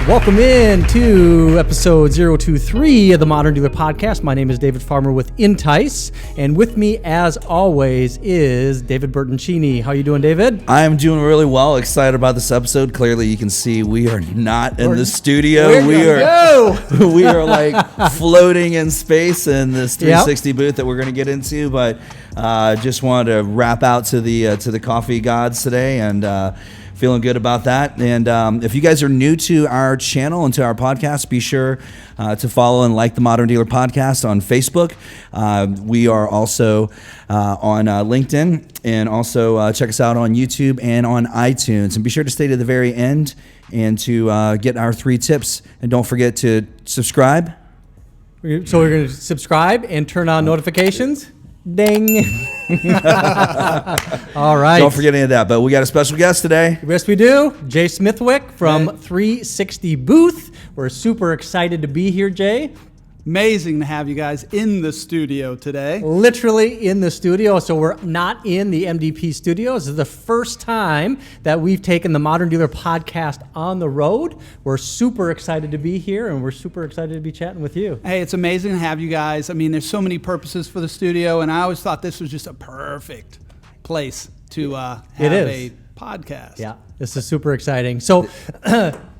Welcome in to episode 023 of the Modern Dealer Podcast. My name is David Farmer with Entice, and with me, as always, is David Bertoncini. How you doing, David? I am doing really well. Excited about this episode. Clearly, you can see we are not in the studio. We are like floating in space in this 360 booth that we're going to get into. But just wanted to wrap out to the coffee gods today, and feeling good about that. And if you guys are new to our channel and to our podcast, be sure to follow and like the Modern Dealer Podcast on Facebook. We are also on LinkedIn, and also check us out on YouTube and on iTunes. And be sure to stay to the very end and to get our 3 tips. And don't forget to subscribe. So we're going to subscribe and turn on notifications. Ding. All right. Don't forget any of that. But we got a special guest today. Yes, we do. Jay Smithweck from 360Booth. We're super excited to be here, Jay. Amazing to have you guys in the studio today. Literally in the studio. So we're not in the MDP studio. This is the first time that we've taken the Modern Dealer Podcast on the road. We're super excited to be here, and we're super excited to be chatting with you. Hey, it's amazing to have you guys. I mean, there's so many purposes for the studio, and I always thought this was just a perfect place to have a podcast. Yeah, this is super exciting.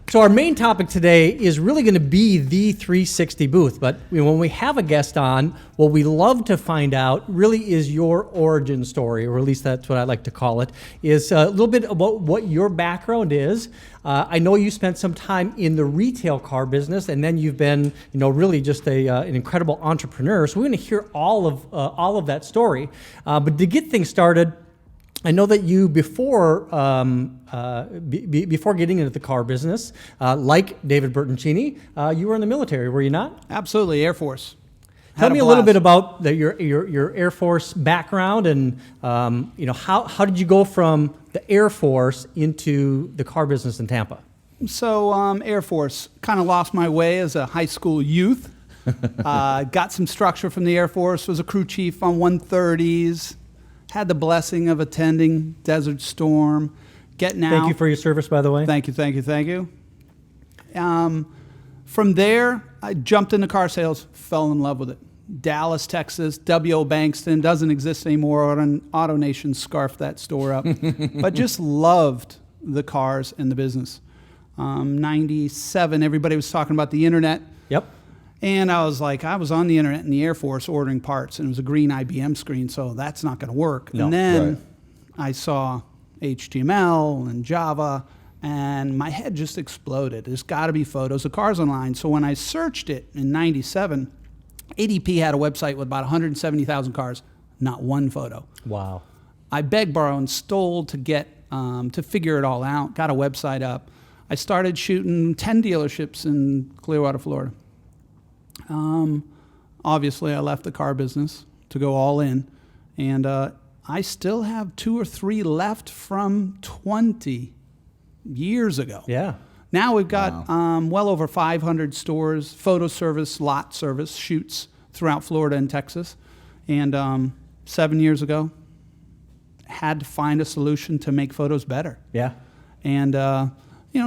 So our main topic today is really going to be the 360 booth. But when we have a guest on, what we love to find out really is your origin story, or at least that's what I like to call it, is a little bit about what your background is. I know you spent some time in the retail car business, and then you've been, really just an incredible entrepreneur. So we're going to hear all of that story. But to get things started, I know that you, before getting into the car business, like David Bertoncini, you were in the military, were you not? Absolutely, Air Force. Tell me a little bit about your Air Force background, and how did you go from the Air Force into the car business in Tampa? So Air Force, kind of lost my way as a high school youth. Got some structure from the Air Force, was a crew chief on 130s. Had the blessing of attending Desert Storm, getting out. Thank you for your service, by the way. Thank you. From there, I jumped into car sales, fell in love with it. Dallas, Texas, W.O. Bankston, doesn't exist anymore. AutoNation scarfed that store up. But just loved the cars and the business. 97, everybody was talking about the internet. Yep. And I was on the internet in the Air Force ordering parts, and it was a green IBM screen, so that's not going to work. No. And then I saw HTML and Java, and my head just exploded. There's got to be photos of cars online. So when I searched it in 97, ADP had a website with about 170,000 cars, not one photo. Wow. I begged, borrowed, and stole to get to figure it all out, got a website up. I started shooting 10 dealerships in Clearwater, Florida. Obviously, I left the car business to go all in, and I still have 2 or 3 left from 20 years ago. Yeah. Now we've got well over 500 stores, photo service, lot service, shoots throughout Florida and Texas. And 7 years ago, had to find a solution to make photos better. Yeah. And,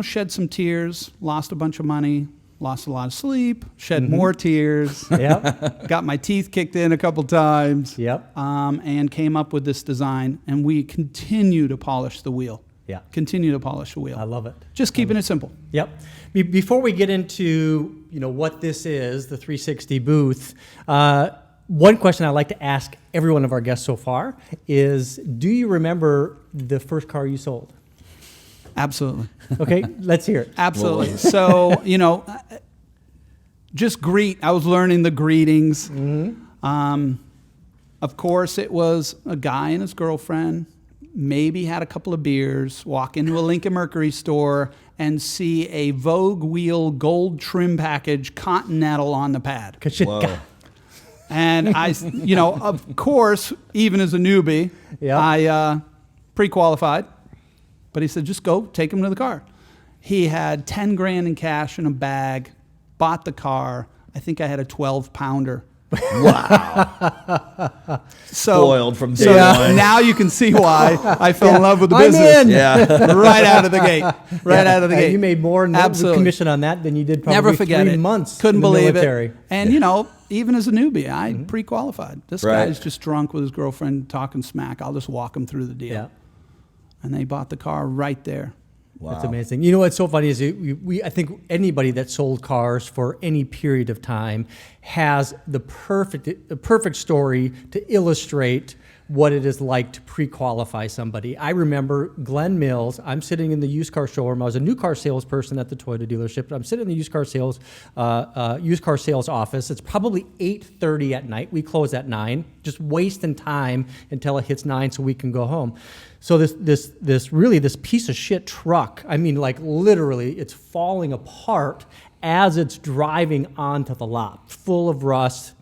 shed some tears, lost a bunch of money, lost a lot of sleep, shed more tears. Yep. Got my teeth kicked in a couple times. Yep. And came up with this design, and we continue to polish the wheel. Yeah. Continue to polish the wheel. I love it. Just keeping it simple. Yep. Before we get into what this is, the 360 booth, one question I like to ask every one of our guests so far is, do you remember the first car you sold? Absolutely. Okay, let's hear it. Absolutely. So, just I was learning the greetings. Mm-hmm. Of course, it was a guy and his girlfriend, maybe had a couple of beers, walk into a Lincoln Mercury store and see a Vogue wheel gold trim package Continental on the pad. Whoa. And I, of course, even as a newbie, I pre-qualified. But he said, just go, take him to the car. He had 10 grand in cash in a bag, bought the car. I think I had a 12-pounder Wow. So, Spoiled from day so one. now you can see why I fell in love with the I'm business. in. Yeah. Right out of the gate. Right out of the gate. You made more Absolutely. commission on that than you did probably Never forget 3 it. months. Couldn't in the believe military. it. And, you know, even as a newbie, I pre-qualified. This Right. guy's just drunk with his girlfriend talking smack. I'll just walk him through the deal. Yeah. And they bought the car right there. Wow. That's amazing. You know what's so funny is I think anybody that sold cars for any period of time has the perfect story to illustrate what it is like to pre-qualify somebody. I remember Glen Mills. I'm sitting in the used car showroom. I was a new car salesperson at the Toyota dealership. But I'm sitting in the used car sales office. It's probably 8:30 at night. We close at 9, just wasting time until it hits 9 so we can go home. So this piece of shit truck, I mean, like literally, it's falling apart as it's driving onto the lot, full of rust.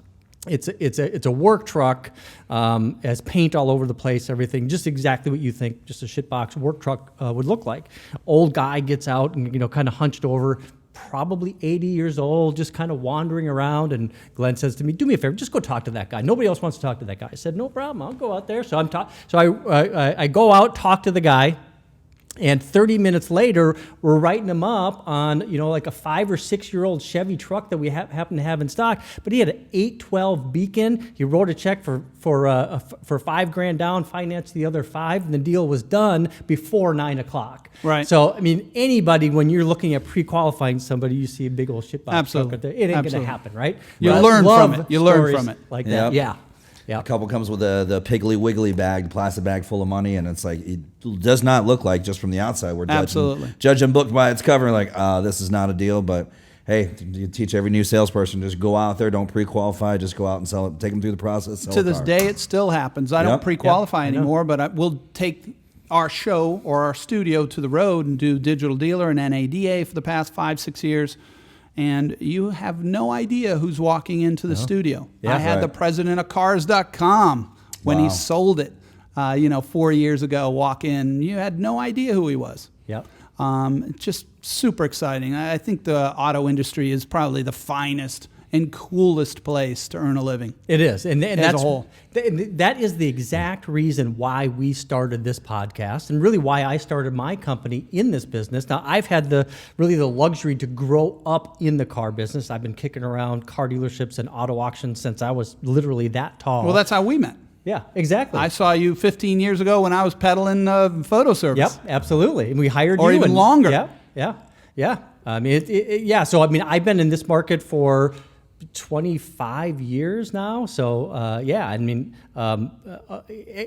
It's a work truck, has paint all over the place, everything, just exactly what you think just a shitbox work truck would look like. Old guy gets out and, you know, kind of hunched over, probably 80 years old, just kind of wandering around. And Glenn says to me, "Do me a favor, just go talk to that guy. Nobody else wants to talk to that guy." I said, "No problem, I'll go out there." So I go out, talk to the guy. And 30 minutes later, we're writing him up on, you know, like a 5 or 6 year old Chevy truck that we happen to have in stock. But he had an 812 Beacon. He wrote a check for $5,000 down, financed the other 5, and the deal was done before 9 o'clock. Right. So I mean, anybody, when you're looking at pre-qualifying somebody, you see a big old shitbox Absolutely. truck out there. It ain't going to Absolutely. happen, right? You But I learn love from it. You learn stories from it. like Yep. that. Yeah. Yeah. A couple comes with the Piggly Wiggly bag, the plastic bag full of money, and it's like, it does not look like, just from the outside, we're Absolutely. judging book by its cover, like, this is not a deal. But hey, you teach every new salesperson, just go out there, don't pre-qualify, just go out and sell it, take them through the process. Sell To a this car. day, it still happens. I Yep. don't pre-qualify Yep, I know. anymore, but we'll take our show or our studio to the road and do Digital Dealer and NADA for the past 5-6 years. And you have no idea who's walking into the studio. Yeah. I had Right. the president of Cars.com when he Wow. sold it, 4 years ago, walk in. You had no idea who he was. Yep. Just super exciting. I think the auto industry is probably the finest and coolest place to earn a living. It is, and As a that's whole. That is the exact reason why we started this podcast, and really why I started my company in this business. Now, I've had the luxury to grow up in the car business. I've been kicking around car dealerships and auto auctions since I was literally that tall. Well, that's how we met. yeah, exactly. I saw you 15 years ago when I was peddling photo service. Yep, absolutely, and we hired Or you. even and- longer. Yeah. I mean, yeah. So I mean, I've been in this market for 25 years now. So yeah, I mean,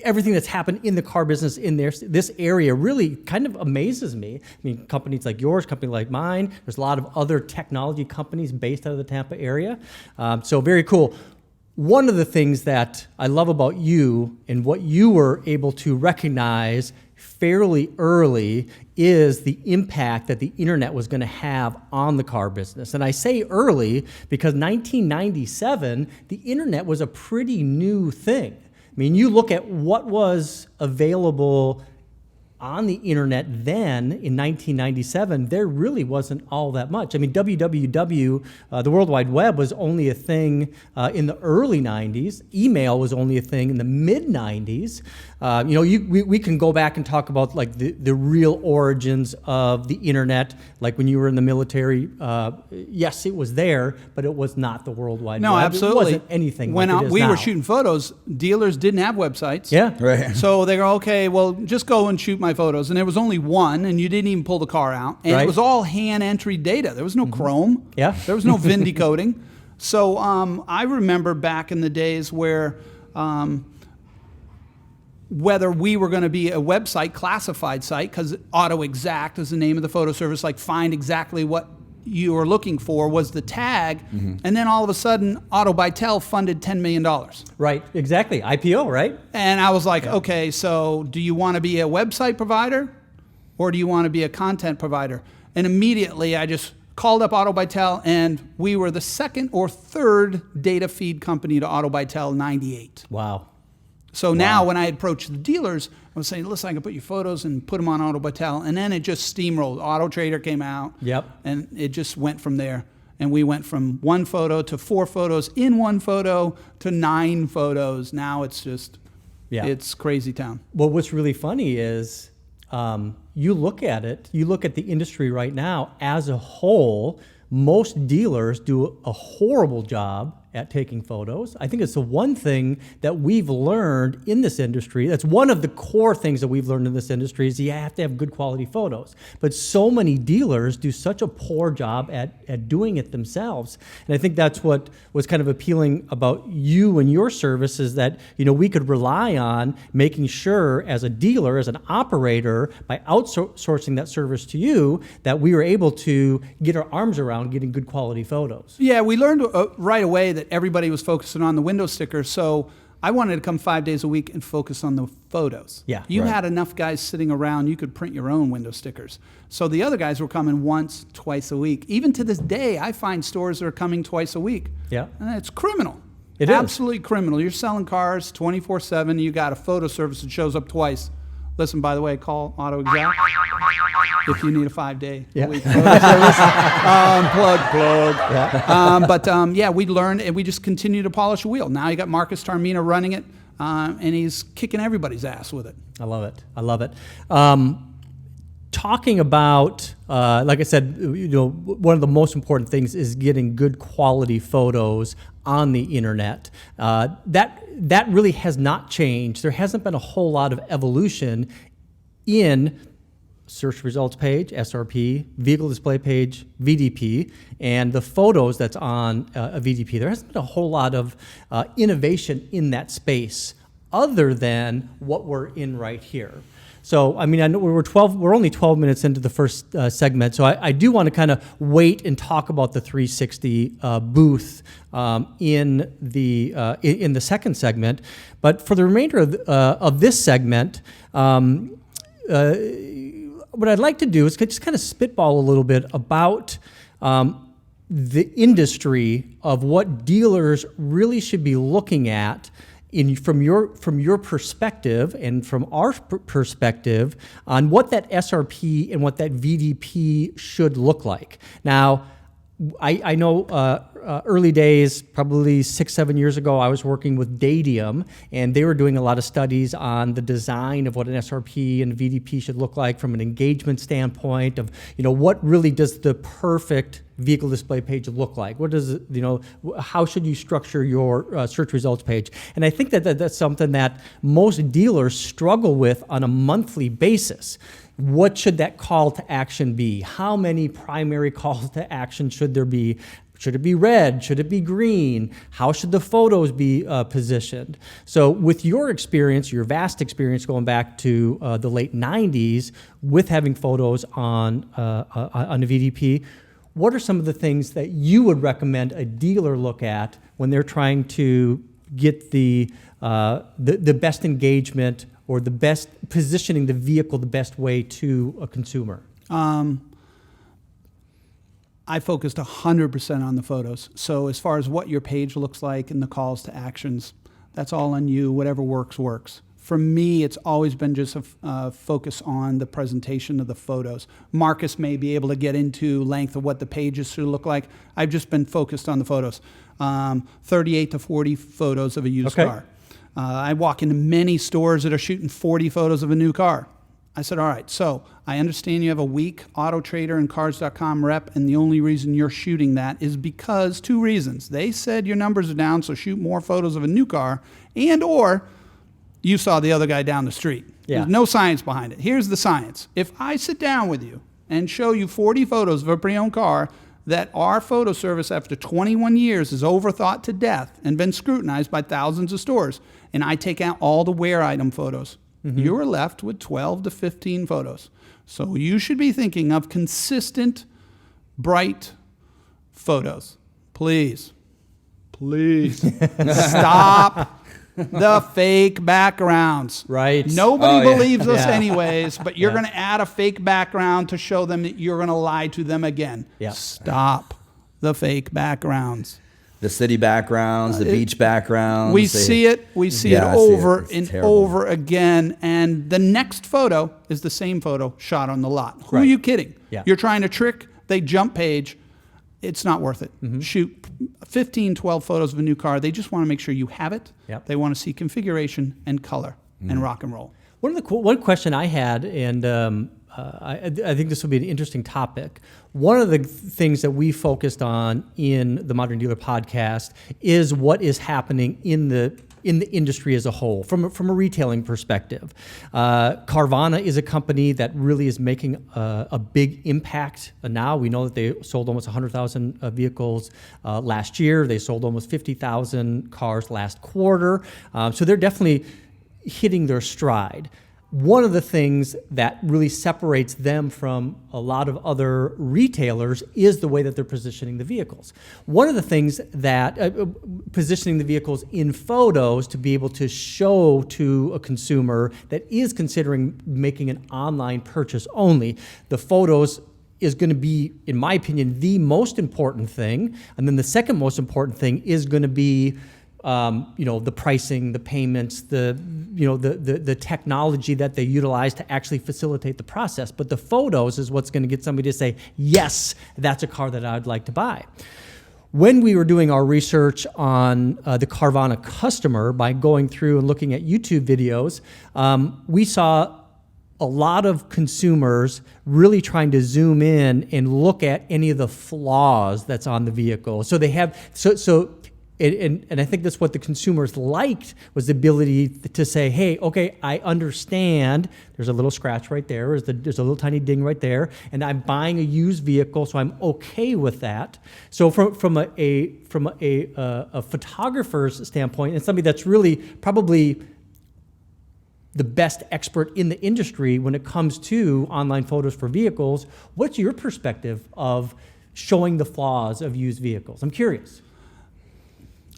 everything that's happened in the car business in this area really kind of amazes me. I mean, companies like yours, company like mine, there's a lot of other technology companies based out of the Tampa area. So very cool. One of the things that I love about you and what you were able to recognize fairly early is the impact that the internet was going to have on the car business. And I say early because 1997, the internet was a pretty new thing. I mean, you look at what was available on the internet then in 1997, there really wasn't all that much. I mean, www, the World Wide Web, was only a thing in the early 90s. Email was only a thing in the mid 90s. We can go back and talk about like the real origins of the internet, like when you were in the military. Yes, it was there, but it was not the World Wide Web. No, absolutely. It wasn't anything when like it is we now. were shooting photos, dealers didn't have websites. Yeah. Right. So they go, okay, well, just go and shoot my photos. And there was only one, and you didn't even pull the car out. And Right. it was all hand entry data. There was no Chrome. Yeah. There was no VIN decoding. So I remember back in the days where whether we were going to be a website, classified site, because AutoExact is the name of the photo service, like find exactly what you were looking for was the tag. Mm-hmm. And then all of a sudden, AutoBytel funded $10 million. Right, exactly. IPO, right? And I was like, okay, so do you want to be a website provider or do you want to be a content provider? And immediately I just called up AutoBytel, and we were the second or third data feed company to AutoBytel 98. Wow. So now when I approached the dealers, I was saying, listen, I can put your photos and put them on AutoBytel. And then it just steamrolled. Auto Trader came out. Yep. And it just went from there. And we went from 1 photo to 4 photos in 1 photo to 9 photos. Now it's just, it's crazy town. Well, what's really funny is you look at the industry right now as a whole, most dealers do a horrible job at taking photos. I think it's the one thing that we've learned in this industry. That's one of the core things that we've learned in this industry is you have to have good quality photos. But so many dealers do such a poor job at doing it themselves. And I think that's what was kind of appealing about you and your service is that, you know, we could rely on making sure as a dealer, as an operator, by outsourcing that service to you, that we were able to get our arms around getting good quality photos. Yeah, we learned right away that everybody was focusing on the window stickers. So I wanted to come 5 days a week and focus on the photos. Yeah, you had enough guys sitting around, you could print your own window stickers. So the other guys were coming once, twice a week. Even to this day, I find stores that are coming twice a week. Yeah. And it's criminal. It is. Absolutely criminal. You're selling cars 24/7. You got a photo service that shows up twice. Listen, by the way, call AutoExact if you need a 5-day week photo service. Plug. Yeah. We learned, and we just continue to polish a wheel. Now you got Marcus Tarmina running it, and he's kicking everybody's ass with it. I love it. Talking about, like I said, you know, one of the most important things is getting good quality photos on the internet. That really has not changed. There hasn't been a whole lot of evolution in search results page, SRP, vehicle display page, VDP, and the photos that's on a VDP. There hasn't been a whole lot of innovation in that space other than what we're in right here. So, I mean, I know we're only 12 minutes into the first segment, so I do want to kind of wait and talk about the 360 booth in the second segment. But for the remainder of this segment, what I'd like to do is just kind of spitball a little bit about the industry of what dealers really should be looking at from your perspective and from our perspective on what that SRP and what that VDP should look like. Now, I know early days, probably 6-7 years ago, I was working with Dadium, and they were doing a lot of studies on the design of what an SRP and VDP should look like from an engagement standpoint of, you know, what really does the perfect vehicle display page look like? What does it, you know, how should you structure your search results page? And I think that's something that most dealers struggle with on a monthly basis. What should that call to action be? How many primary calls to action should there be? Should it be red? Should it be green? How should the photos be positioned? So with your experience, your vast experience going back to the late 90s with having photos on a VDP, what are some of the things that you would recommend a dealer look at when they're trying to get the best engagement or the best positioning the vehicle the best way to a consumer? I focused 100% on the photos. So as far as what your page looks like and the calls to actions, that's all on you. Whatever works. For me, it's always been just a focus on the presentation of the photos. Marcus may be able to get into length of what the pages should look like. I've just been focused on the photos. 38 to 40 photos of a used car. I walk into many stores that are shooting 40 photos of a new car. I said, all right, so I understand you have a weak Auto Trader and Cars.com rep, and the only reason you're shooting that is because 2 reasons. They said your numbers are down, so shoot more photos of a new car, and or you saw the other guy down the street. Yeah. There's no science behind it. Here's the science. If I sit down with you and show you 40 photos of a pre-owned car that our photo service after 21 years is overthought to death and been scrutinized by thousands of stores, and I take out all the wear item photos, you're left with 12 to 15 photos. So you should be thinking of consistent, bright photos. Please stop the fake backgrounds. Right. Nobody believes us anyways, but you're going to add a fake background to show them that you're going to lie to them again. Yeah. Stop the fake backgrounds. The city backgrounds, the beach backgrounds. We see it over and over again. And the next photo is the same photo shot on the lot. Who are you kidding? Yeah. You're trying to trick, they jump page. it's not worth it. Shoot 15, 12 photos of a new car. They just want to make sure you have it. Yep. They want to see configuration and color and rock and roll. One question I had, and I think this will be an interesting topic. One of the things that we focused on in the Modern Dealer podcast is what is happening in the industry as a whole, from a retailing perspective. Carvana is a company that really is making a big impact now. We know that they sold almost 100,000 vehicles last year. They sold almost 50,000 cars last quarter. So they're definitely hitting their stride. One of the things that really separates them from a lot of other retailers is the way that they're positioning the vehicles. One of the things that positioning the vehicles in photos to be able to show to a consumer that is considering making an online purchase only, the photos is going to be, in my opinion, the most important thing. And then the second most important thing is going to be the pricing, the payments, the technology that they utilize to actually facilitate the process. But the photos is what's going to get somebody to say, yes, that's a car that I'd like to buy. When we were doing our research on the Carvana customer by going through and looking at YouTube videos, we saw a lot of consumers really trying to zoom in and look at any of the flaws that's on the vehicle. So they have And I think that's what the consumers liked, was the ability to say, hey, okay, I understand there's a little scratch right there, there's a little tiny ding right there, and I'm buying a used vehicle, so I'm okay with that. So from a photographer's standpoint, and somebody that's really probably the best expert in the industry when it comes to online photos for vehicles, what's your perspective of showing the flaws of used vehicles? I'm curious.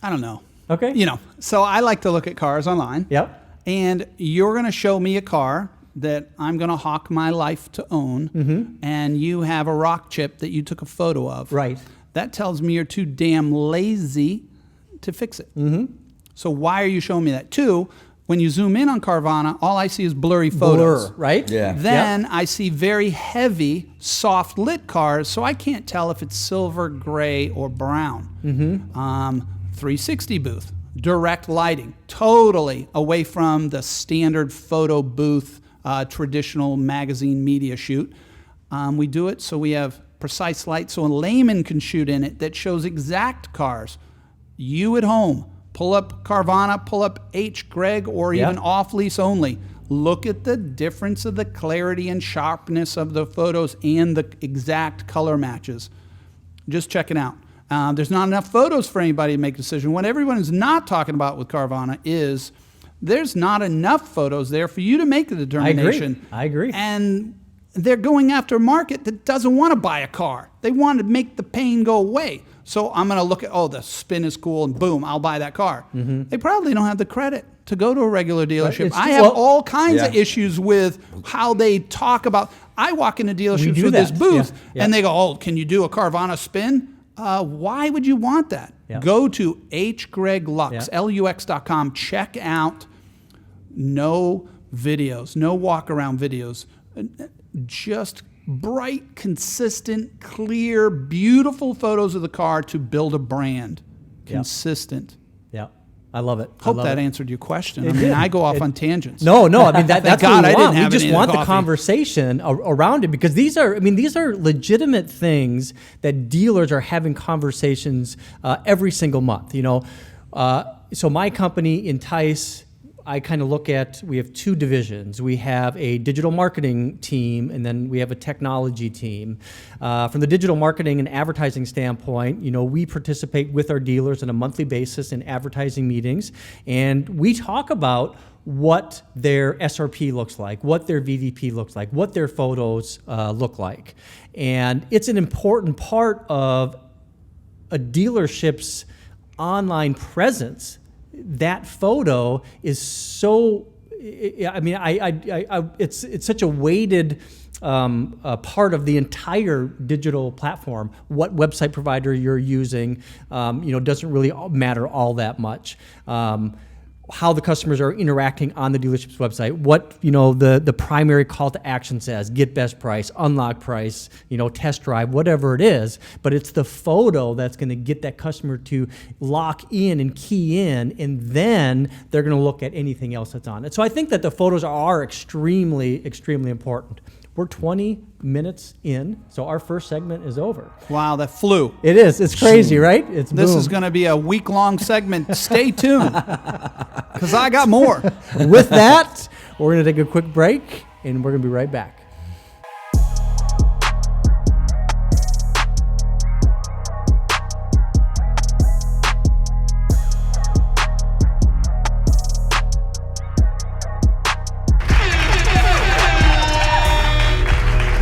I don't know. Okay. So I like to look at cars online. Yep. And you're going to show me a car that I'm going to hawk my life to own, and you have a rock chip that you took a photo of. Right. That tells me you're too damn lazy to fix it. So why are you showing me that? Two, when you zoom in on Carvana, all I see is blurry photos. Blur, right? Yeah. Then I see very heavy, soft lit cars, so I can't tell if it's silver, gray, or brown. 360 booth, direct lighting, totally away from the standard photo booth, traditional magazine media shoot. We do it so we have precise light so a layman can shoot in it that shows exact cars. You at home, pull up Carvana, pull up H. Gregg, or even off lease only. Look at the difference of the clarity and sharpness of the photos and the exact color matches. Just check it out. There's not enough photos for anybody to make a decision. What everyone is not talking about with Carvana is there's not enough photos there for you to make the determination. I agree. And they're going after a market that doesn't want to buy a car. They want to make the pain go away. So I'm going to look at, the spin is cool, and boom, I'll buy that car. They probably don't have the credit to go to a regular dealership. I have all kinds of issues with how they talk about. I walk into dealerships with this booth, and they go, can you do a Carvana spin? Why would you want that? Go to hgreglux, lux.com, check out no videos, no walk-around videos, just bright, consistent, clear, beautiful photos of the car to build a brand. Consistent. Yeah. I love it. Hope that answered your question. I go off on tangents. No. I mean, that's God, what we want. I didn't have we just want the coffee. Conversation around it, because these are legitimate things that dealers are having conversations every single month. So my company, Entice, I kind of look at, we have two divisions. We have a digital marketing team, and then we have a technology team. From the digital marketing and advertising standpoint, we participate with our dealers on a monthly basis in advertising meetings, and we talk about what their SRP looks like, what their VDP looks like, what their photos look like. And it's an important part of a dealership's online presence. That photo is so, it's such a weighted part of the entire digital platform. What website provider you're using, doesn't really matter all that much. how the customers are interacting on the dealership's website, what, the primary call to action says, get best price, unlock price, test drive, whatever it is, but it's the photo that's going to get that customer to lock in and key in, and then they're going to look at anything else that's on it. So I think that the photos are extremely, extremely important. We're 20 minutes in, so our first segment is over. Wow, that flew. It is. It's crazy, right? This is going to be a week-long segment. Stay tuned, because I got more. With that, we're going to take a quick break, and we're going to be right back.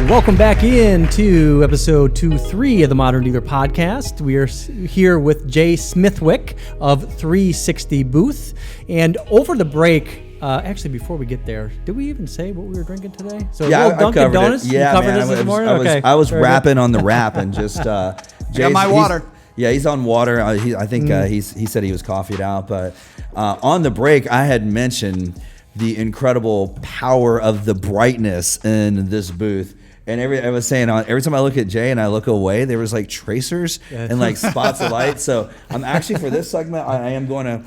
Welcome back into episode 2-3 of the Modern Dealer Podcast. We are here with Jay Smithweck of 360Booth. And over the break, actually before we get there, did we even say what we were drinking today? So yeah, I Dunkin' covered Donuts? it. Yeah, you covered man, this morning? I was rapping on the rap and just got my water. He's on water. I think he said he was coffeeed out. But on the break, I had mentioned the incredible power of the brightness in this booth. And I was saying, every time I look at Jay and I look away, there was like tracers and like spots of light. So I'm actually, for this segment, I am going to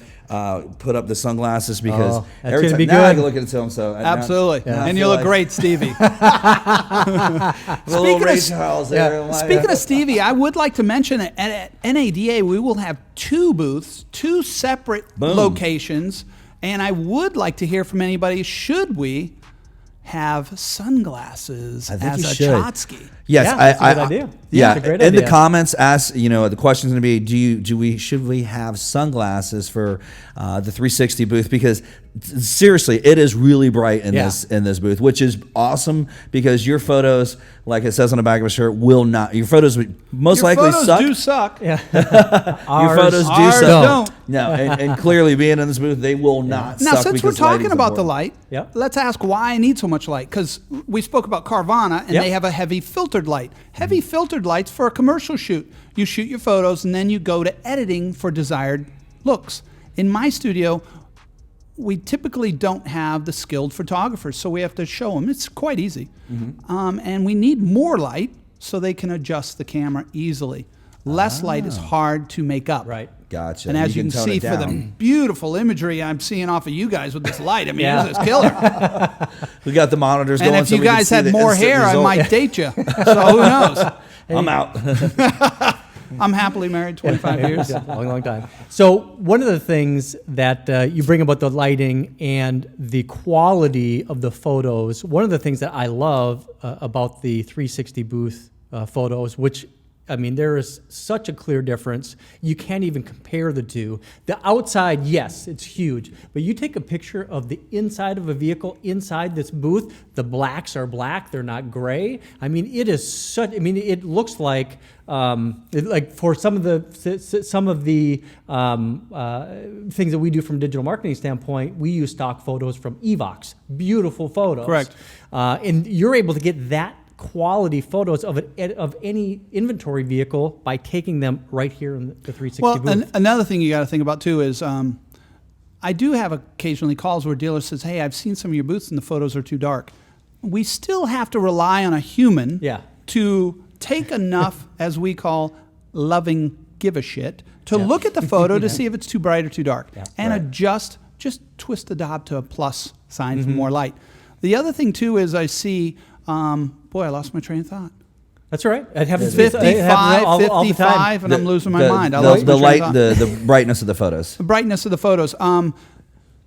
put up the sunglasses because every time now I can look at him. So absolutely, and you look great, Stevie. Speaking of Stevie, I would like to mention at NADA we will have 2 booths, 2 separate locations, and I would like to hear from anybody. Should we have sunglasses as a Chotsky? Yes, that's a good idea. Yeah, it's a great in idea. the comments, ask. The question's going to be, should we have sunglasses for the 360 booth? Because seriously, it is really bright in this booth, which is awesome because your photos, like it says on the back of a shirt, your photos would most likely suck. Your photos do suck. Yeah. Your photos do suck. Don't. No, and clearly being in this booth, they will not suck. Now, since we're talking about the light, Yep. let's ask why I need so much light. Because we spoke about Carvana, and they have a heavy filtered light. Heavy filtered lights for a commercial shoot. You shoot your photos, and then you go to editing for desired looks. In my studio, we typically don't have the skilled photographers, so we have to show them. It's quite easy. And we need more light so they can adjust the camera easily. Less light is hard to make up. Right. Gotcha. And as you can see for the beautiful imagery I'm seeing off of you guys with this light, I mean, this is killer. We got the monitors going. And if you guys had more hair, I might date you. So who knows? I'm out. I'm happily married 25 years. Long time. So one of the things that you bring about the lighting and the quality of the photos, one of the things that I love about the 360 booth photos, which there is such a clear difference. You can't even compare the two. The outside, yes, it's huge. But you take a picture of the inside of a vehicle inside this booth, the blacks are black, they're not gray. It is it looks like for some of the things that we do from a digital marketing standpoint, we use stock photos from Evox. Beautiful photos. Correct. And you're able to get that quality photos of any inventory vehicle by taking them right here in the 360 booth. Well, another thing you got to think about too is I do have occasionally calls where dealers says, "Hey, I've seen some of your booths and the photos are too dark." We still have to rely on a human to take enough, as we call loving give a shit, to look at the photo to see if it's too bright or too dark and adjust, just twist the knob to a plus sign for more light. The other thing too is I see, I lost my train of thought. That's all right. It happens 55, all the time. and I'm losing my mind. The brightness of the photos. The brightness of the photos.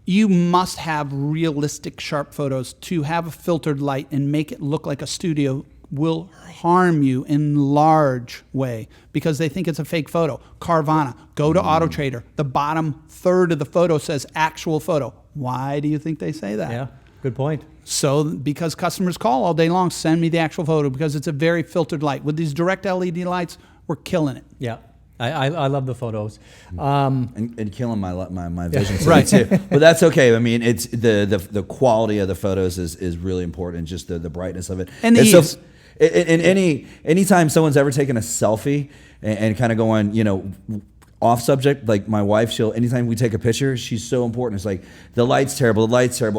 You must have realistic, sharp photos. To have a filtered light and make it look like a studio will harm you in large way because they think it's a fake photo. Carvana, go to AutoTrader. The bottom third of the photo says actual photo. Why do you think they say that? Yeah, good point. So because customers call all day long, send me the actual photo because it's a very filtered light. With these direct LED lights, we're killing it. Yeah. I love the photos. And killing my vision too. But that's okay. It's the quality of the photos is really important, just the brightness of it. And the ease. So, anytime someone's ever taken a selfie and kind of going, off subject, like my wife, anytime we take a picture, she's so important. It's like, the light's terrible.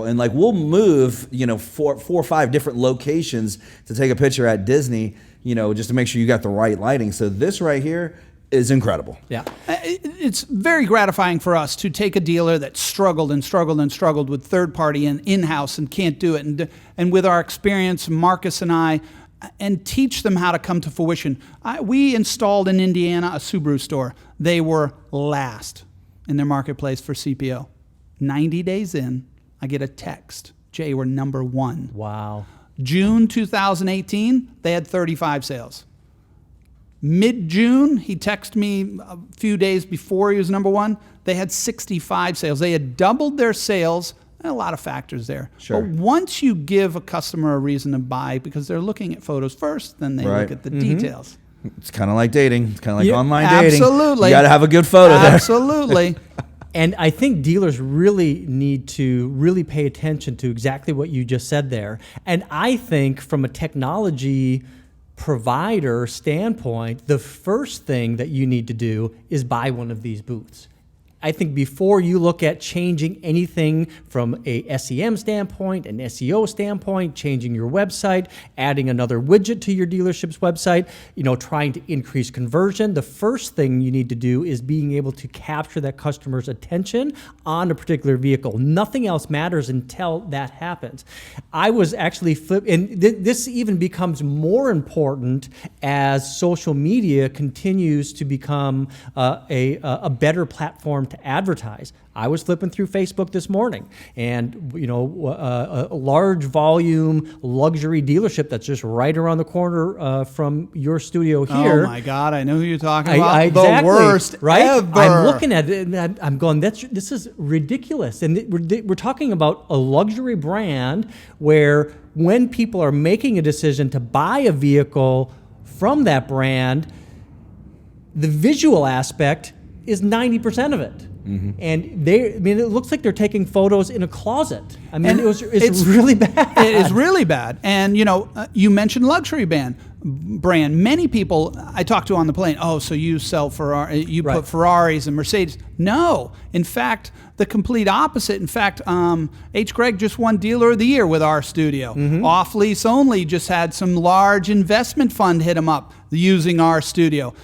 And like, we'll move, 4 or 5 different locations to take a picture at Disney, just to make sure you got the right lighting. So this right here is incredible. Yeah. It's very gratifying for us to take a dealer that struggled with third party and in-house and can't do it. And with our experience, Marcus and I, and teach them how to come to fruition. We installed in Indiana a Subaru store. They were last in their marketplace for CPO. 90 days in, I get a text. Jay, we're number 1. Wow. June 2018, they had 35 sales. Mid-June, he texted me a few days before he was number 1. They had 65 sales. They had doubled their sales. A lot of factors there. Sure. But once you give a customer a reason to buy, because they're looking at photos first, then they look at the details. It's kind of like dating. It's kind of like online dating. Absolutely. You got to have a good photo there. Absolutely. And I think dealers really need to really pay attention to exactly what you just said there. And I think from a technology provider standpoint, the first thing that you need to do is buy one of these booths. I think before you look at changing anything from a SEM standpoint, an SEO standpoint, changing your website, adding another widget to your dealership's website, trying to increase conversion, the first thing you need to do is being able to capture that customer's attention on a particular vehicle. Nothing else matters until that happens. I was actually and this even becomes more important as social media continues to become a better platform to advertise. I was flipping through Facebook this morning, and a large volume luxury dealership that's just right around the corner from your studio here. Oh my God, I know who you're talking about. Exactly, the worst right? ever. I'm looking at it and I'm going, this is ridiculous. And we're talking about a luxury brand where when people are making a decision to buy a vehicle from that brand, the visual aspect is 90% of it. Mm-hmm. And it looks like they're taking photos in a closet. I mean, it's really bad. It is really bad. And, you mentioned luxury brand. Many people I talk to on the plane, so you sell Ferrari, put Ferraris and Mercedes. No. In fact, the complete opposite. In fact, H. Gregg just won Dealer of the Year with our studio. Mm-hmm. Off Lease Only just had some large investment fund hit him up using our studio.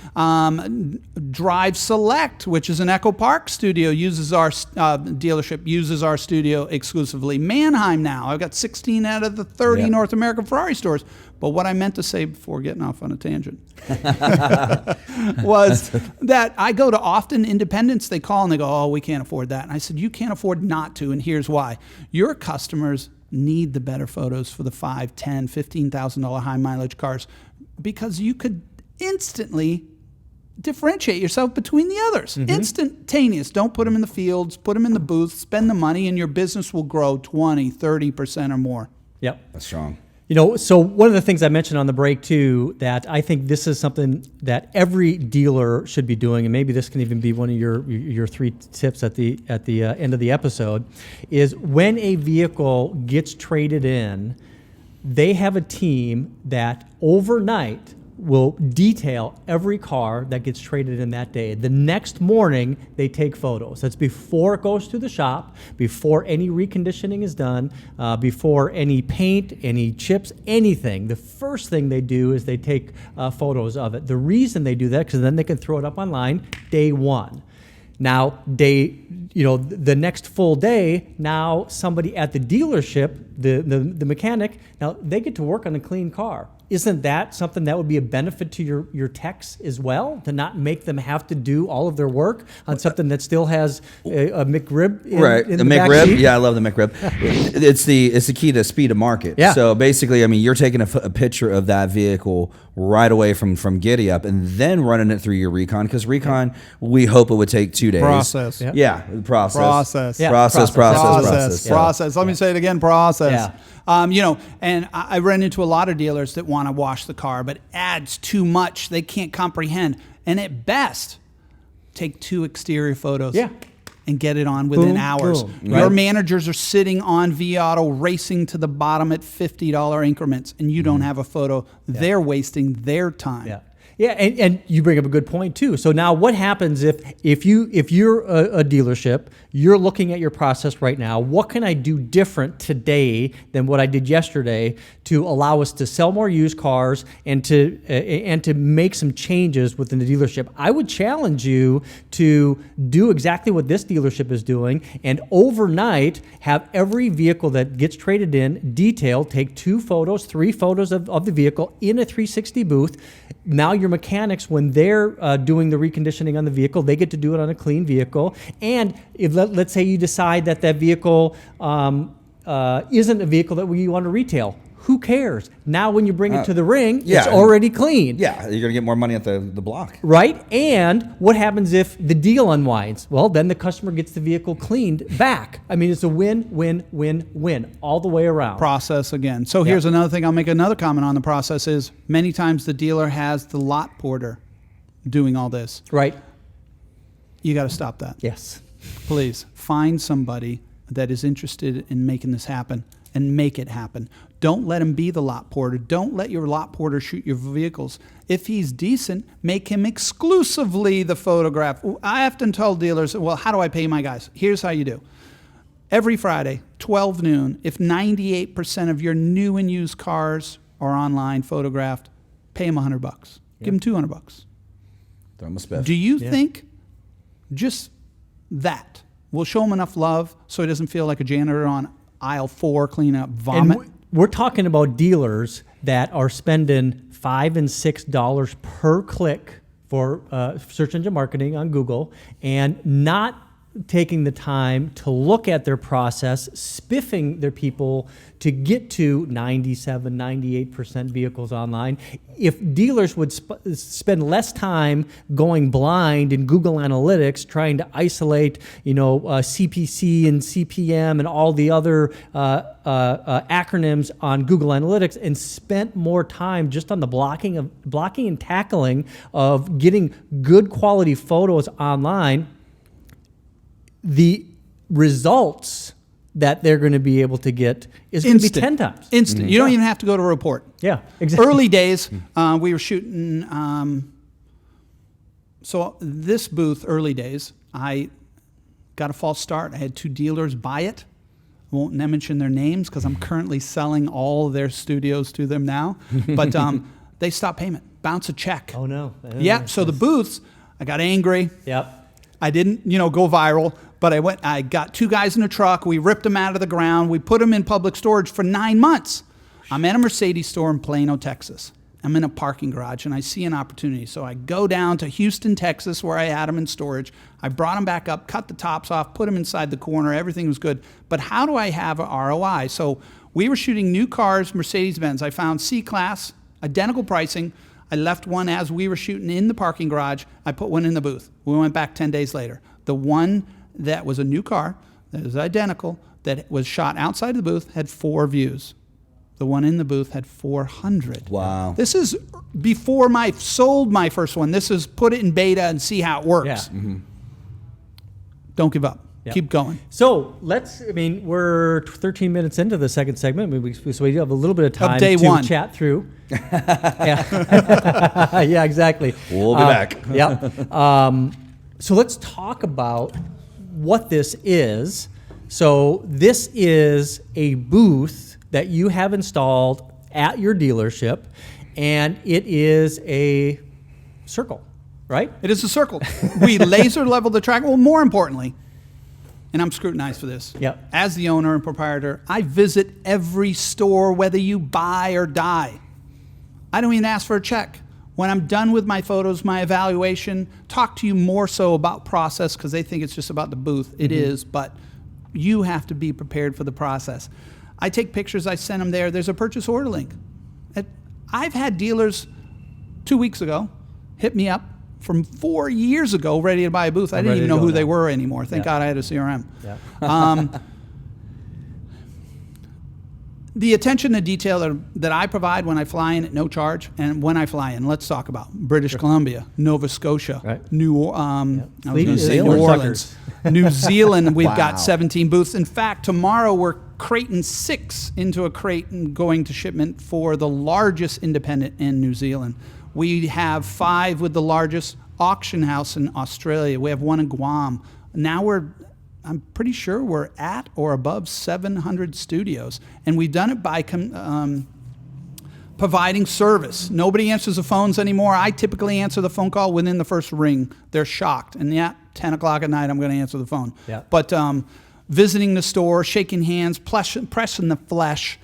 Drive Select, which is an Echo Park studio, uses our dealership, uses our studio exclusively. Mannheim now, I've got 16 out of the 30 North American Ferrari stores. But what I meant to say before getting off on a tangent was that I go to often independents, they call and they go, we can't afford that. And I said, you can't afford not to, and here's why. Your customers need the better photos for the $5,000, $10,000, $15,000 high mileage cars, because you could instantly differentiate yourself between the others. Mm-hmm. Instantaneous. Don't put them in the fields, put them in the booth, spend the money, and your business will grow 20, 30% or more. Yep. That's strong. So one of the things I mentioned on the break too, that I think this is something that every dealer should be doing, and maybe this can even be one of your 3 tips at the end of the episode, is when a vehicle gets traded in, they have a team that overnight will detail every car that gets traded in that day. The next morning, they take photos. That's before it goes to the shop, before any reconditioning is done, before any paint, any chips, anything. The first thing they do is they take photos of it. The reason they do that, because then they can throw it up online day one. Now, the next full day, now somebody at the dealership, the mechanic, now they get to work on a clean car. Isn't that something that would be a benefit to your techs as well, to not make them have to do all of their work on something that still has a McRib in the McRib? backseat? Yeah, I love the McRib. It's the key to speed of market. Yeah. So basically, you're taking a picture of that vehicle right away from Giddy Up and then running it through your recon, because recon, we hope it would take 2 days. Process. Yeah, process. Process. Yeah, Process. Let me say it again, process. Yeah. And I ran into a lot of dealers that want to wash the car, but adds too much. They can't comprehend. And at best, take 2 exterior photos. Yeah. And get it on within Boom, hours. boom. Your Right. managers are sitting on vAuto racing to the bottom at $50 increments, and you don't have a photo. They're wasting their time. Yeah. Yeah, and you bring up a good point too. So now what happens if you're a dealership, you're looking at your process right now, what can I do different today than what I did yesterday to allow us to sell more used cars and to make some changes within the dealership? I would challenge you to do exactly what this dealership is doing, and overnight have every vehicle that gets traded in detailed, take 2 photos, 3 photos of the vehicle in a 360 booth. Now your mechanics, when they're doing the reconditioning on the vehicle, they get to do it on a clean vehicle. And if let's say you decide that vehicle isn't a vehicle that we want to retail, who cares? Now when you bring it to the ring, it's already clean. Yeah, you're going to get more money at the block. Right? And what happens if the deal unwinds? Well, then the customer gets the vehicle cleaned back. I mean, it's a win, win, win, win all the way around. Process again. So here's another thing. I'll make another comment on the process is many times the dealer has the lot porter doing all this. Right. You got to stop that. Yes. Please find somebody that is interested in making this happen and make it happen. Don't let him be the lot porter. Don't let your lot porter shoot your vehicles. If he's decent, make him exclusively the photograph. I often tell dealers, well, how do I pay my guys? Here's how you do. Every Friday, 12 noon, if 98% of your new and used cars are online photographed, pay him $100. Give him $200. Throw him a spiff. Do you think just that will show him enough love so he doesn't feel like a janitor on aisle 4 cleaning up vomit? And we're talking about dealers that are spending $5 and $6 per click for search engine marketing on Google and not taking the time to look at their process, spiffing their people to get to 97, 98% vehicles online. If dealers would spend less time going blind in Google Analytics, trying to isolate, CPC and CPM and all the other acronyms on Google Analytics, and spent more time just on the blocking and tackling of getting good quality photos online, the results that they're going to be able to get is going to be 10 times. Instant. Mm-hmm. You don't even have to go to a report. Yeah, exactly. Early days, we were shooting. So this booth, early days, I got a false start. I had 2 dealers buy it. I won't mention their names because I'm currently selling all their studios to them now. But they stopped payment. Bounce a check. Oh, no. Yeah, so the booths, I got angry. Yep. I didn't, go viral, but I got 2 guys in a truck. We ripped them out of the ground. We put them in public storage for 9 months. I'm at a Mercedes store in Plano, Texas. I'm in a parking garage, and I see an opportunity. So I go down to Houston, Texas, where I had them in storage. I brought them back up, cut the tops off, put them inside the corner. Everything was good. But how do I have a ROI? So we were shooting new cars, Mercedes-Benz. I found C-Class, identical pricing. I left one as we were shooting in the parking garage. I put one in the booth. We went back 10 days later. The one that was a new car, that was identical, that was shot outside of the booth, had 4 views. The one in the booth had 400. Wow. This is before I sold my first one. This is put it in beta and see how it works. Yeah. Mm-hmm. Don't give up. Yep. Keep going. So we're 13 minutes into the second segment, so we have a little bit of time day to 1. chat through. Yeah, yeah, exactly. We'll be back. Yeah. So let's talk about what this is. So this is a booth that you have installed at your dealership, and it is a circle, right? It is a circle. We laser level the track. Well, more importantly, and I'm scrutinized for this. Yep. As the owner and proprietor, I visit every store, whether you buy or die. I don't even ask for a check. When I'm done with my photos, my evaluation, talk to you more so about process because they think it's just about the booth. It is, but you have to be prepared for the process. I take pictures, I send them there. There's a purchase order link. I've had dealers 2 weeks ago hit me up from 4 years ago ready to buy a booth. I didn't even know who they were anymore. Thank God I had a CRM. Yeah. The attention to detail that I provide when I fly in at no charge, and when I fly in, let's talk about British Columbia, Nova Scotia, right. New Orleans, New Zealand. We've got 17 booths. In fact, tomorrow we're crating 6 into a crate and going to shipment for the largest independent in New Zealand. We have 5 with the largest auction house in Australia. We have 1 in Guam. Now I'm pretty sure we're at or above 700 studios. And we've done it by providing service. Nobody answers the phones anymore. I typically answer the phone call within the first ring. They're shocked. And 10 o'clock at night, I'm going to answer the phone. Yeah. But visiting the store, shaking hands, pressing the flesh.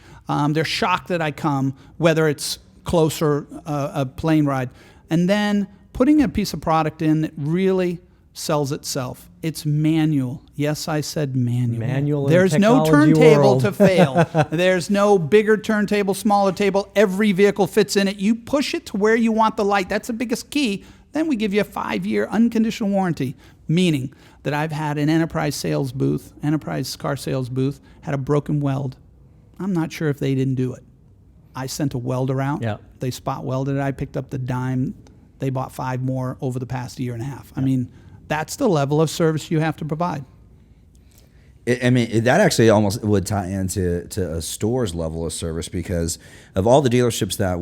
They're shocked that I come, whether it's close or a plane ride. And then putting a piece of product in that really sells itself. It's manual. Yes, I said manual. Manual in There's the no technology turntable world. to fail. There's no bigger turntable, smaller table. Every vehicle fits in it. You push it to where you want the light. That's the biggest key. Then we give you a 5-year unconditional warranty, meaning that I've had an enterprise car sales booth, had a broken weld. I'm not sure if they didn't do it. I sent a welder out. Yeah. They spot welded it. I picked up the dime. They bought 5 more over the past year and a half. I mean, that's the level of service you have to provide. That actually almost would tie into a store's level of service, because of all the dealerships that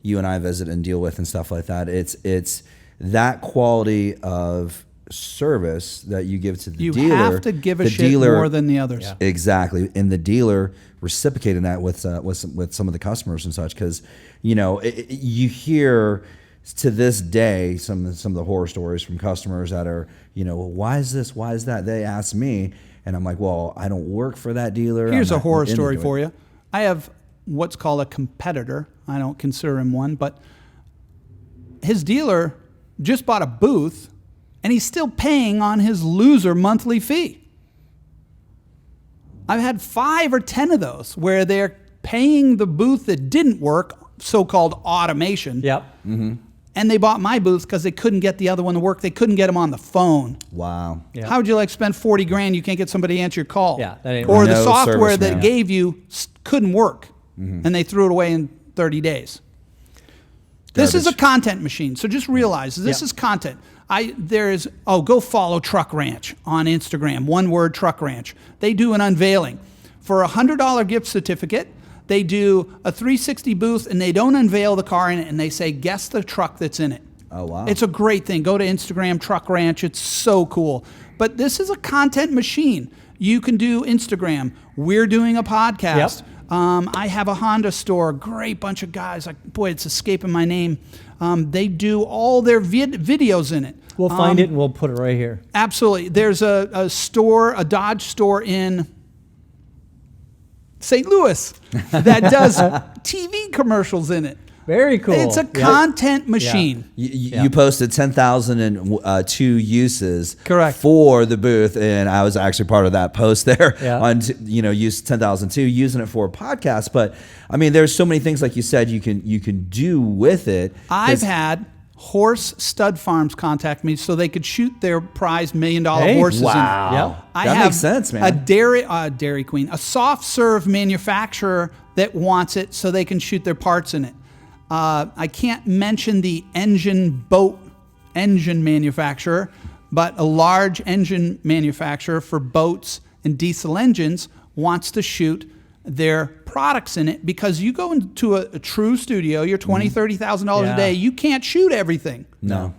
you and I visit and deal with and stuff like that, it's that quality of service that you give to the dealer. You have to give a shit more than the others. Yeah. Exactly, and the dealer reciprocating that with some of the customers and such, because you hear to this day some of the horror stories from customers that are why is this, why is that? They ask me, and I'm like, well, I don't work for that dealer. Here's a horror story for you. I have what's called a competitor. I don't consider him one, but his dealer just bought a booth, and he's still paying on his loser monthly fee. I've had 5 or 10 of those where they're paying the booth that didn't work, so-called automation. Yep. Mm-hmm. And they bought my booth because they couldn't get the other one to work. They couldn't get him on the phone. Wow. Yeah. How would you like spend $40,000? You can't get somebody to answer your call. Yeah, that ain't or right. the No software service, that man. gave you couldn't work, and they threw it away in 30 days. This is a Garbage. content machine. So just realize this is content. Go follow Truck Ranch on Instagram. One word, Truck Ranch. They do an unveiling for $100 gift certificate. They do a 360 booth, and they don't unveil the car in it, and they say, guess the truck that's in it. Oh, wow. It's a great thing. Go to Instagram, Truck Ranch. It's so cool. But this is a content machine. You can do Instagram. We're doing a podcast. Yep. I have a Honda store. Great bunch of guys. Boy, it's escaping my name. They do all their videos in it. We'll find it and we'll put it right here. Absolutely. There's a store, a Dodge store in St. Louis that does TV commercials in it. Very cool. It's a content machine. You posted 10,002 uses Correct. for the booth, and I was actually part of that post there on use 10,002 using it for a podcast. But I mean, there's so many things, like you said, you can do with it. I've had horse stud farms contact me so they could shoot their prize $1 million horses. Wow. In it. Yep. I That have makes sense, man. A Dairy Queen, a soft serve manufacturer that wants it so they can shoot their parts in it. I can't mention the boat engine manufacturer, but a large engine manufacturer for boats and diesel engines wants to shoot their products in it, because you go into a true studio, you're $20,000, $30,000 a day, you can't shoot everything. No.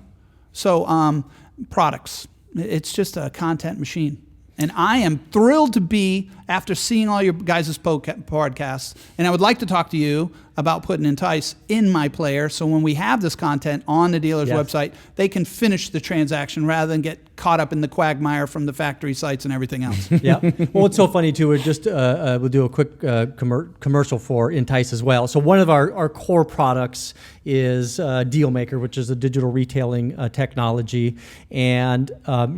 So products, it's just a content machine. And I am thrilled to be, after seeing all your guys' podcasts, and I would like to talk to you about putting Entice in my player, so when we have this content on the dealer's website, they can finish the transaction rather than get caught up in the quagmire from the factory sites and everything else. Yeah. Well, it's so funny too. We'll do a quick commercial for Entice as well. So one of our core products is Dealmaker, which is a digital retailing technology, and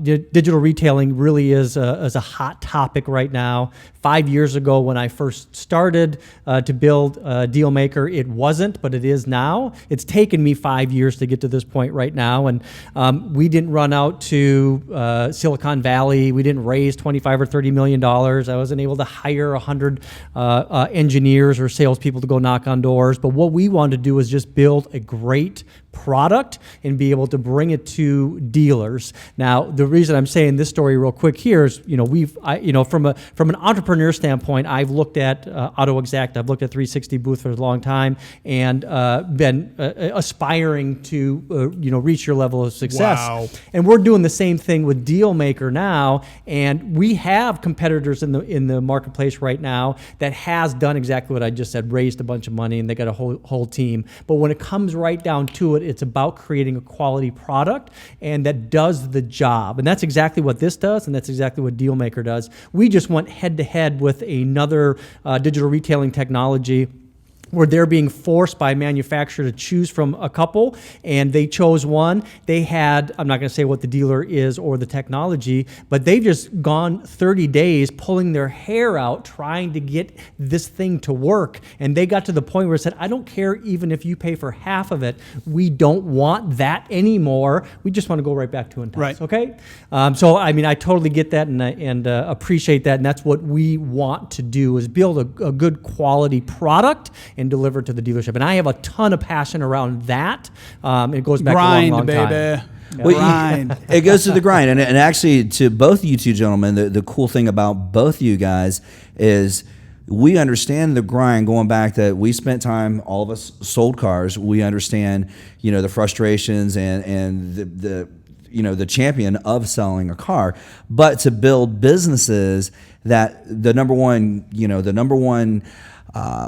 digital retailing really is a hot topic right now. 5 years ago, when I first started to build Dealmaker, it wasn't, but it is now. It's taken me 5 years to get to this point right now, and we didn't run out to Silicon Valley. We didn't raise $25 or $30 million. I wasn't able to hire 100 engineers or salespeople to go knock on doors. But what we wanted to do is just build a great product and be able to bring it to dealers. Now, the reason I'm saying this story real quick here is, from an entrepreneur standpoint, I've looked at AutoExact, I've looked at 360Booth for a long time, and been aspiring to reach your level of success. Wow. And we're doing the same thing with Dealmaker now, and we have competitors in the marketplace right now that has done exactly what I just said, raised a bunch of money, and they got a whole team. But when it comes right down to it, it's about creating a quality product and that does the job. And that's exactly what this does, and that's exactly what Dealmaker does. We just went head to head with another digital retailing technology where they're being forced by a manufacturer to choose from a couple, and they chose one. They had, I'm not going to say what the dealer is or the technology, but they've just gone 30 days pulling their hair out trying to get this thing to work. And they got to the point where it said, I don't care even if you pay for half of it. We don't want that anymore. We just want to go right back to entice. Right. Okay? So, I mean, I totally get that and appreciate that. And that's what we want to do, is build a good quality product and deliver to the dealership. And I have a ton of passion around that. It goes back grind, a long baby. time. Well, Grind. it goes to the grind. And actually, to both of you two gentlemen, the cool thing about both of you guys is we understand the grind, going back that we spent time, all of us sold cars. We understand, the frustrations and the champion of selling a car. But to build businesses that the number one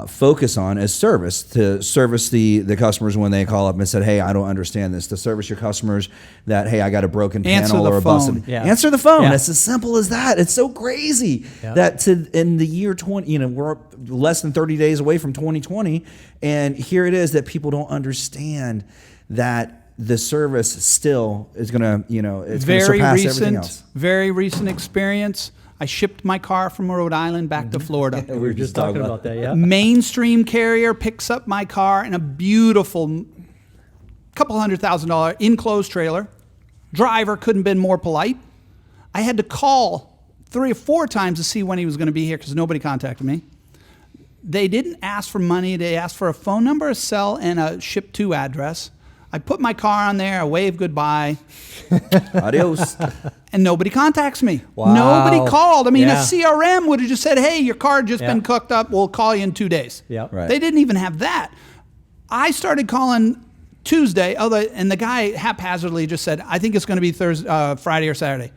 focus on is service, to service the customers when they call up and said, hey, I don't understand this, to service your customers that, hey, I got a broken panel or a busted. Yeah. Answer the phone. Yeah. It's as simple as that. It's so crazy that in the year 20, we're less than 30 days away from 2020, and here it is that people don't understand that the service still is going to, it's going to surpass everything else. Very recent experience. I shipped my car from Rhode Island back to Florida. We were just talking about that, yeah. Mainstream carrier picks up my car in a beautiful couple $100,000 enclosed trailer. Driver couldn't have been more polite. I had to call 3 or 4 times to see when he was going to be here because nobody contacted me. They didn't ask for money. They asked for a phone number, a cell, and a ship to address. I put my car on there, I wave goodbye. Adios. And nobody contacts me. Wow. Nobody called. I mean, Yeah. a CRM would have just said, hey, your car just been cooked up. We'll call you in 2 days. Yeah. Right. They didn't even have that. I started calling Tuesday, and the guy haphazardly just said, I think it's going to be Friday or Saturday.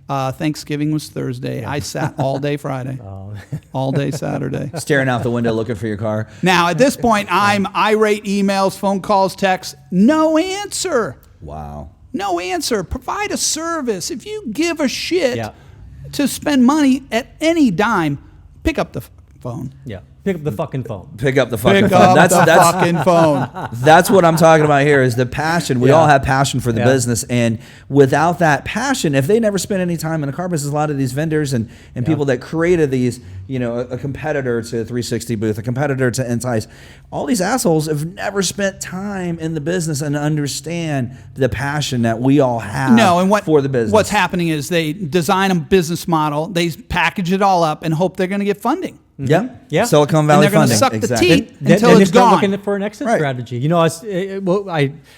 Thanksgiving was Thursday. I sat all day Friday, all day Saturday. Staring out the window looking for your car. Now, at this point, I'm irate emails, phone calls, texts, no answer. Wow. No answer. Provide a service. If you give a shit Yeah. to spend money at any dime, pick up the phone. Yeah. Pick up the fucking phone. Pick up the fucking Pick phone. up the fucking phone. That's what I'm talking about here is the passion. We all have passion for the business. And without that passion, if they never spend any time in the car business, a lot of these vendors and people that created these, a competitor to 360Booth, a competitor to Entice, all these assholes have never spent time in the business and understand the passion that we all have for the business. What's happening is they design a business model, they package it all up and hope they're going to get funding. Yep. Yeah. Silicon Valley And they're going funding. to suck Exactly. the teeth until Then it's they start gone. looking for an exit Right. strategy. I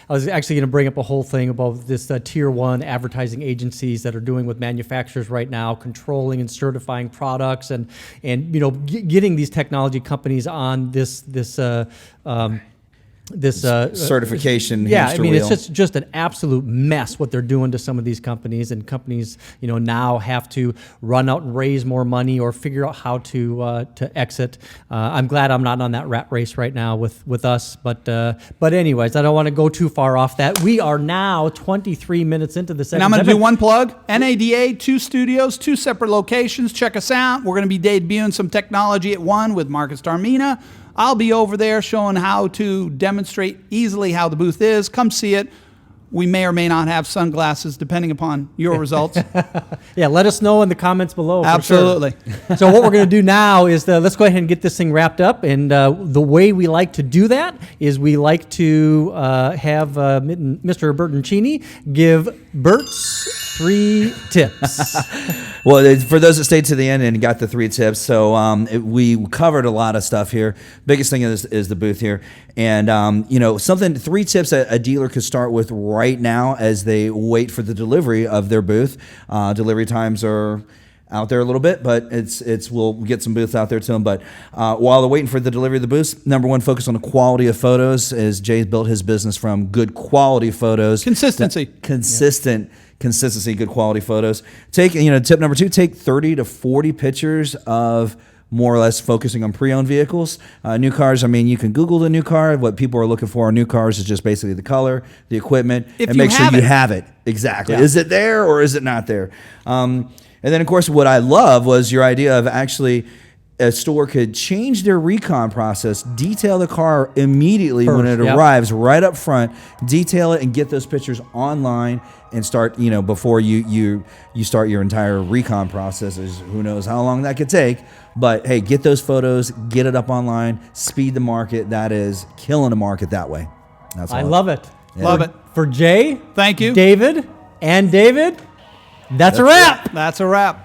was actually going to bring up a whole thing about this tier 1 advertising agencies that are doing with manufacturers right now, controlling and certifying products, and getting these technology companies on this certification. Yeah, hamster I mean, wheel. it's just an absolute mess what they're doing to some of these companies, and companies, now have to run out and raise more money or figure out how to exit. I'm glad I'm not on that rat race right now with us, but anyways, I don't want to go too far off that. We are now 23 minutes into the second. And I'm going to do one plug. NADA, 2 studios, 2 separate locations. Check us out. We're going to be debuting some technology at one with Marcus Tarmina. I'll be over there showing how to demonstrate easily how the booth is. Come see it. We may or may not have sunglasses, depending upon your results. Yeah, let us know in the comments below. for Absolutely. Sure. So what we're going to do now is let's go ahead and get this thing wrapped up. And the way we like to do that is we like to have Mr. Bertoncini give Bert's 3 tips. Well, for those that stayed to the end and got the 3 tips, so we covered a lot of stuff here. Biggest thing is the booth here, and 3 tips a dealer could start with right now as they wait for the delivery of their booth. Delivery times are out there a little bit, but we'll get some booths out there to them. But while they're waiting for the delivery of the booths, number one, focus on the quality of photos, as Jay built his business from good quality photos. Consistency. Consistency, good quality photos. Tip number 2, take 30 to 40 pictures of more or less focusing on pre-owned vehicles. New cars, you can Google the new car. What people are looking for on new cars is just basically the color, the equipment, and make sure you have it. Exactly. Yeah. Is it there or is it not there? And then, of course, what I love was your idea of actually a store could change their recon process, detail the car immediately when it arrives right up front, detail it and get those pictures online and start, before you start your entire recon process. Who knows how long that could take. But, hey, get those photos, get it up online, speed the market. That is killing the market that way. I love it. Yeah. Love it. For Jay, thank you. David, that's a wrap. That's a wrap.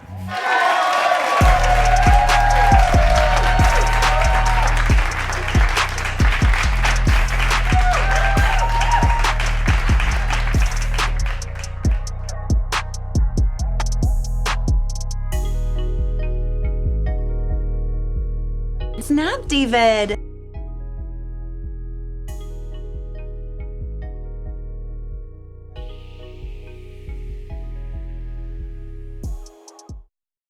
Snap, David.